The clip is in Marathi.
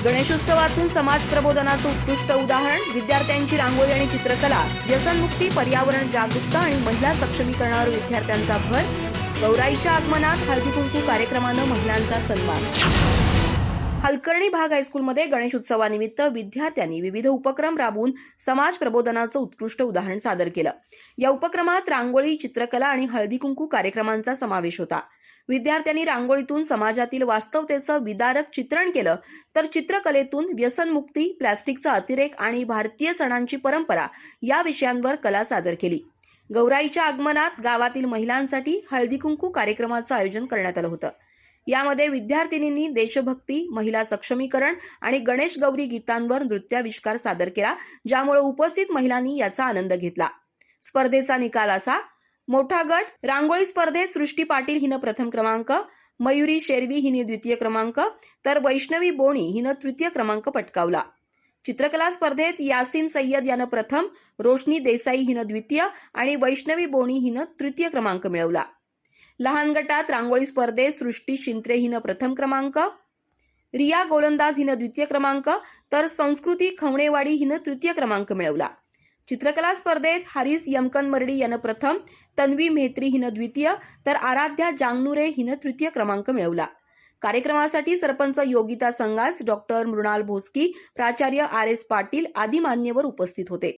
गणेशोत्सवातून समाज प्रबोधनाचं उत्कृष्ट उदाहरण, विद्यार्थ्यांची रांगोळी आणि चित्रकला, व्यसनमुक्ती, पर्यावरण जागरूकता आणि महिला सक्षमीकरणावर विद्यार्थ्यांचा भर. गौराईच्या आगमनात हळदी कुंकू कार्यक्रमानं महिलांचा सन्मान. हलकर्णी भाग हायस्कूलमध्ये गणेशोत्सवानिमित्त विद्यार्थ्यांनी विविध उपक्रम राबवून समाज प्रबोधनाचं उत्कृष्ट उदाहरण सादर केलं. या उपक्रमात रांगोळी, चित्रकला आणि हळदी कुंकू कार्यक्रमांचा समावेश होता. विद्यार्थ्यांनी रांगोळीतून समाजातील वास्तवतेचं विदारक चित्रण केलं, तर चित्रकलेतून व्यसनमुक्ती, प्लॅस्टिकचा अतिरेक आणि भारतीय सणांची परंपरा या विषयांवर कला सादर केली. गौराईच्या आगमनात गावातील महिलांसाठी हळदी कुंकू कार्यक्रमाचं आयोजन करण्यात आलं होतं. यामध्ये विद्यार्थिनींनी देशभक्ती, महिला सक्षमीकरण आणि गणेश गौरी गीतांवर नृत्याविष्कार सादर केला, ज्यामुळे उपस्थित महिलांनी याचा आनंद घेतला. स्पर्धेचा निकाल असा: मोठा गट रांगोळी स्पर्धेत सृष्टी पाटील हिनं प्रथम क्रमांक, मयुरी शेरवी हिने द्वितीय क्रमांक, तर वैष्णवी बोणी हिनं तृतीय क्रमांक पटकावला. चित्रकला स्पर्धेत यासीन सय्यद यानं प्रथम, रोशनी देसाई हिनं द्वितीय आणि वैष्णवी बोणी हिनं तृतीय क्रमांक मिळवला. लहान गटात रांगोळी स्पर्धेत सृष्टी शिंत्रे हिनं प्रथम क्रमांक, रिया गोलंदाज हिनं द्वितीय क्रमांक, तर संस्कृती खवणेवाडी हिनं तृतीय क्रमांक मिळवला. चित्रकला स्पर्धेत हारिस यमकनमर्डी यानं प्रथम, तन्वी मेहत्री हिनं द्वितीय, तर आराध्या जांगनुरे हिनं तृतीय क्रमांक मिळवला. कार्यक्रमासाठी सरपंच योगिता संगास, डॉक्टर मृणाल भोसकी, प्राचार्य RS पाटील आदी मान्यवर उपस्थित होते.